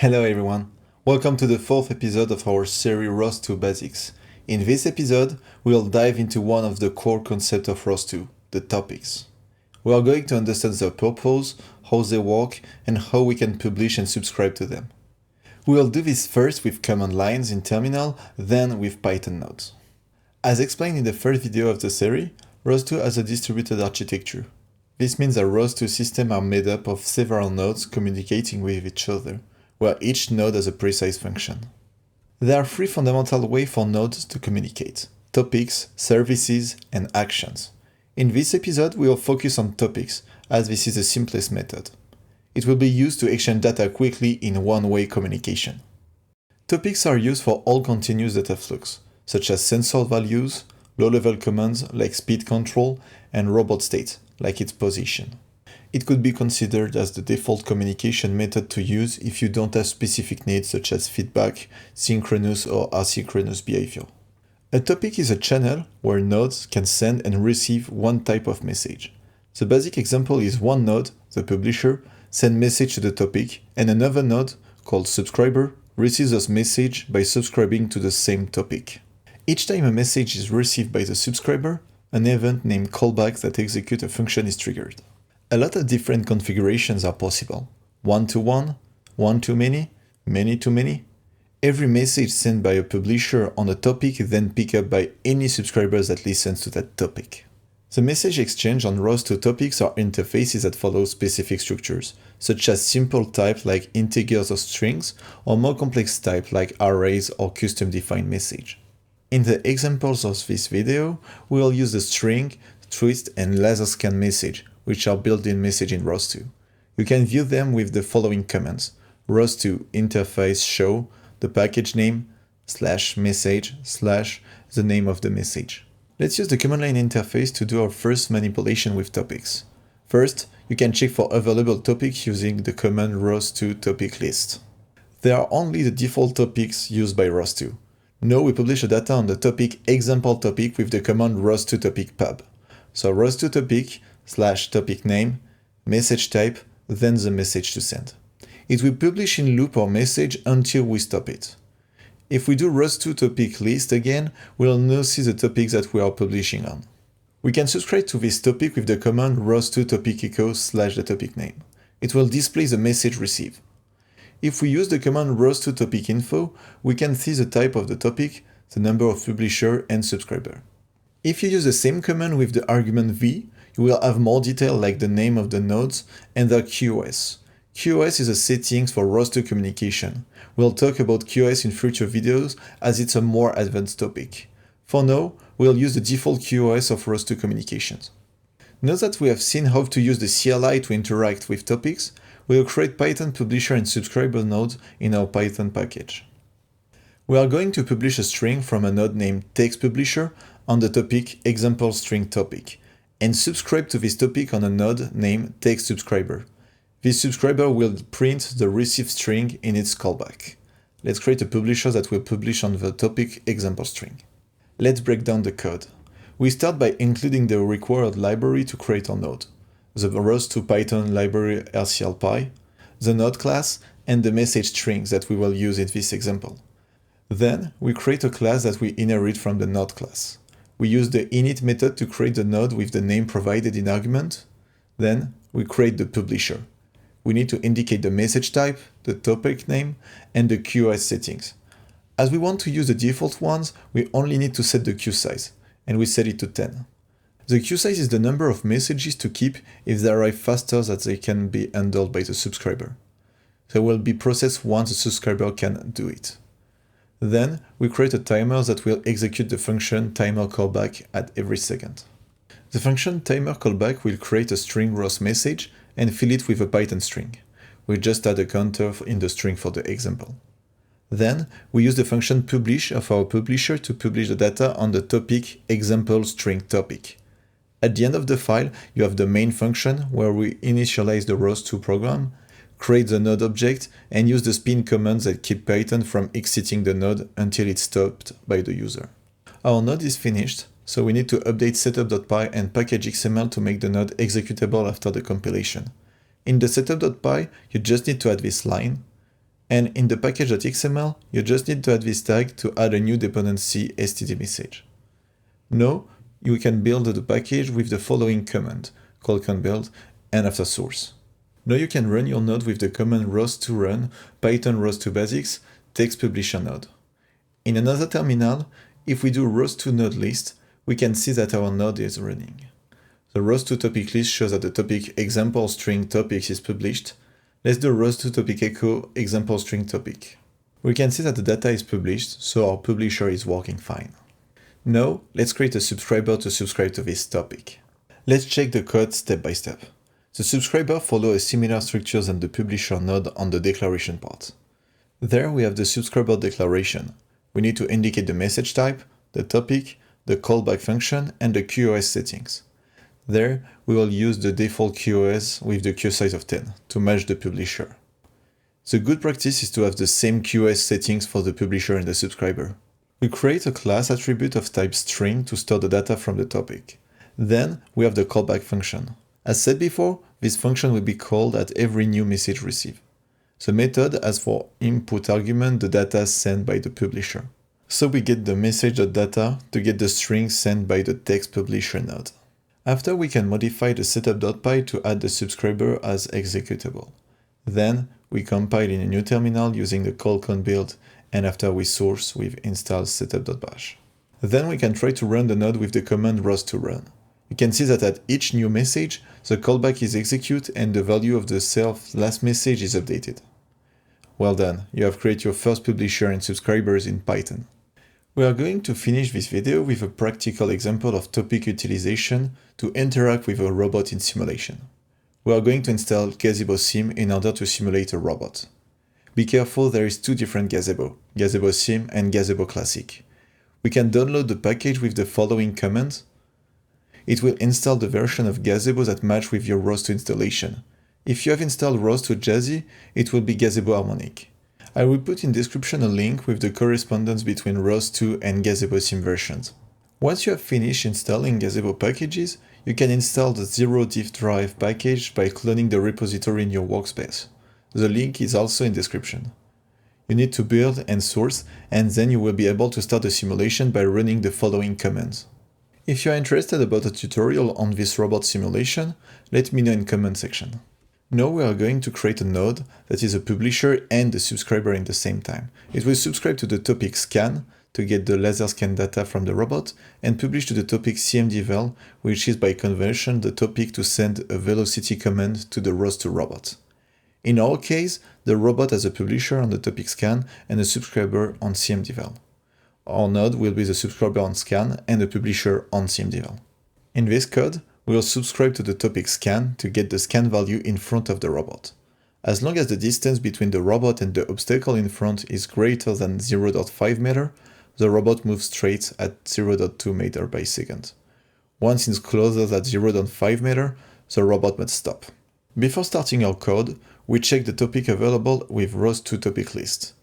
Hello everyone, welcome to the fourth episode of our series ROS2 Basics. In this episode, we'll dive into one of the core concepts of ROS2, the topics. We are going to understand their purpose, how they work, and how we can publish and subscribe to them. We will do this first with command lines in terminal, then with Python nodes. As explained in the first video of the series, ROS2 has a distributed architecture. This means that ROS2 systems are made up of several nodes communicating with each other, where each node has a precise function. There are three fundamental ways for nodes to communicate: topics, services, and actions. In this episode, we will focus on topics, as this is the simplest method. It will be used to exchange data quickly in one-way communication. Topics are used for all continuous data flows, such as sensor values, low-level commands like speed control, and robot state, like its position. It could be considered as the default communication method to use if you don't have specific needs such as feedback, synchronous or asynchronous behavior. A topic is a channel where nodes can send and receive one type of message. The basic example is one node, the publisher, sends message to the topic, and another node, called subscriber, receives this message by subscribing to the same topic. Each time a message is received by the subscriber, an event named callback that executes a function is triggered. A lot of different configurations are possible: one-to-one, one-to-many, many-to-many. Every message sent by a publisher on a topic is then picked up by any subscribers that listens to that topic. The message exchange on ROS2 topics are interfaces that follow specific structures, such as simple types like integers or strings, or more complex types like arrays or custom-defined message. In the examples of this video, we will use the string, twist, and laser scan message, which are built-in message in ROS2. You can view them with the following commands: ROS2 interface show the package name /message / the name of the message. Let's use the command line interface to do our first manipulation with topics. First, you can check for available topics using the command ROS2 topic list. There are only the default topics used by ROS2. Now we publish the data on the topic example topic with the command ROS2 topic pub. So ROS2 topic / topic name, message type, then the message to send. It will publish in loop our message until we stop it. If we do ROS2 topic list again, we'll now see the topics that we are publishing on. We can subscribe to this topic with the command ROS2 topic echo / the topic name. It will display the message received. If we use the command ROS2 topic info, we can see the type of the topic, the number of publisher and subscriber. If you use the same command with the argument v, you will have more detail like the name of the nodes and their QoS. QoS is a settings for ROS2 communication. We'll talk about QoS in future videos as it's a more advanced topic. For now, we'll use the default QoS of ROS2 communications. Now that we have seen how to use the CLI to interact with topics, we'll create Python publisher and subscriber nodes in our Python package. We are going to publish a string from a node named TextPublisher on the topic example string topic, and subscribe to this topic on a node named TextSubscriber. This subscriber will print the received string in its callback. Let's create a publisher that will publish on the topic example string. Let's break down the code. We start by including the required library to create our node: the ROS2 Python library RCLPy, the node class, and the message strings that we will use in this example. Then, we create a class that we inherit from the node class. We use the init method to create the node with the name provided in argument. Then, we create the publisher. We need to indicate the message type, the topic name, and the QoS settings. As we want to use the default ones, we only need to set the queue size, and we set it to 10. The queue size is the number of messages to keep if they arrive faster than they can be handled by the subscriber. They will be processed once the subscriber can do it. Then, we create a timer that will execute the function timer callback at every second. The function timer callback will create a string ROS message and fill it with a Python string. We just add a counter in the string for the example. Then, we use the function publish of our publisher to publish the data on the topic example string topic. At the end of the file, you have the main function where we initialize the ROS2 program, create the node object, and use the spin commands that keep Python from exiting the node until it's stopped by the user. Our node is finished, so we need to update setup.py and package.xml to make the node executable after the compilation. In the setup.py, you just need to add this line, And in the package.xml, you just need to add this tag to add a new dependency std message. Now, you can build the package with the following command, call build, and after source. Now you can run your node with the command ROS2run Python ROS2 basics text publisher node. In another terminal, if we do ROS2 node list, we can see that our node is running. The ROS2 topic list shows that the topic example string topics is published. Let's do ROS2 topic echo example string topic. We can see that the data is published, so our publisher is working fine. Now, let's create a subscriber to subscribe to this topic. Let's check the code step by step. The subscriber follows a similar structure than the publisher node on the declaration part. There we have the subscriber declaration. We need to indicate the message type, the topic, the callback function, and the QoS settings. There, we will use the default QoS with the queue size of 10 to match the publisher. The good practice is to have the same QoS settings for the publisher and the subscriber. We create a class attribute of type string to store the data from the topic. Then, we have the callback function. As said before, this function will be called at every new message received. The method has for input argument the data sent by the publisher. So we get the message.data to get the string sent by the text publisher node. After we can modify the setup.py to add the subscriber as executable. Then we compile in a new terminal using the call build, and after we source with install setup.bash. Then we can try to run the node with the command ROS2run. You can see that at each new message, the callback is executed and the value of the last message is updated. Well done, you have created your first publisher and subscribers in Python. We are going to finish this video with a practical example of topic utilization to interact with a robot in simulation. We are going to install Gazebo Sim in order to simulate a robot. Be careful, there is two different Gazebo, Gazebo Sim and Gazebo Classic. We can download the package with the following commands. It will install the version of Gazebo that match with your ROS2 installation. If you have installed ROS2 Jazzy, it will be Gazebo Harmonic. I will put in description a link with the correspondence between ROS2 and Gazebo Sim versions. Once you have finished installing Gazebo packages, you can install the ZeroDiff Drive package by cloning the repository in your workspace. The link is also in description. You need to build and source, and then you will be able to start the simulation by running the following commands. If you are interested about a tutorial on this robot simulation, let me know in comment section. Now we are going to create a node that is a publisher and a subscriber in the same time. It will subscribe to the topic scan to get the laser scan data from the robot and publish to the topic cmdval, which is by convention the topic to send a velocity command to the ROS2 robot. In our case, the robot has a publisher on the topic scan and a subscriber on cmdval. Our node will be the subscriber on scan and the publisher on cmdval. In this code, we will subscribe to the topic scan to get the scan value in front of the robot. As long as the distance between the robot and the obstacle in front is greater than 0.5 meter, the robot moves straight at 0.2 meter by second. Once it's closer than 0.5 meter, the robot must stop. Before starting our code, we check the topic available with ROS2 topic list.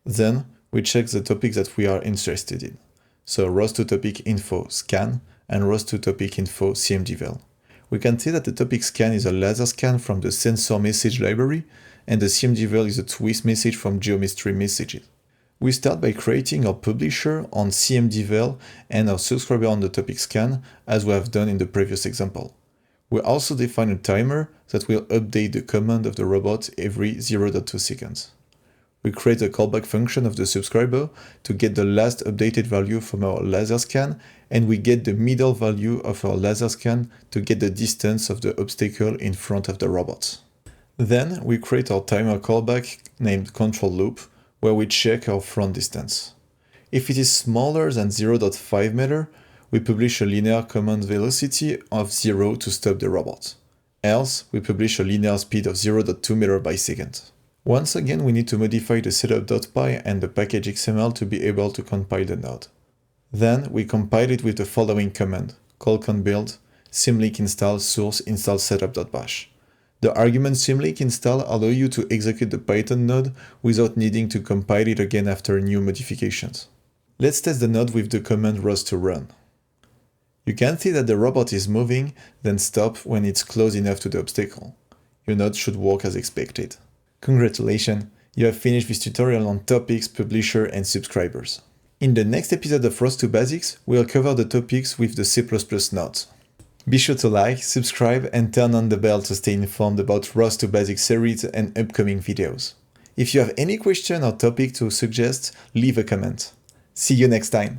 Then, we check the topic that we are interested in. So ROS2 topic info scan and ROS2 topic info cmdval. We can see that the topic scan is a laser scan from the sensor message library, and the cmdval is a twist message from geometry messages. We start by creating our publisher on cmdval and our subscriber on the topic scan, as we have done in the previous example. We also define a timer that will update the command of the robot every 0.2 seconds. We create a callback function of the subscriber to get the last updated value from our laser scan, and we get the middle value of our laser scan to get the distance of the obstacle in front of the robot. Then we create our timer callback named control loop, where we check our front distance. If it is smaller than 0.5 meter, we publish a linear command velocity of 0 to stop the robot. Else, we publish a linear speed of 0.2 meter by second. Once again, we need to modify the setup.py and the package XML to be able to compile the node. Then, we compile it with the following command, call build, symlink install source install setup.bash. The argument symlink install allow you to execute the Python node without needing to compile it again after new modifications. Let's test the node with the command ROS2run. You can see that the robot is moving, then stop when it's close enough to the obstacle. Your node should work as expected. Congratulations, You have finished this tutorial on topics, publisher, and subscribers. In the next episode of ROS2 Basics, we'll cover the topics with the C++ nodes. Be sure to like, subscribe, and turn on the bell to stay informed about ROS2 Basics series and upcoming videos. If you have any question or topic to suggest, leave a comment. See you next time!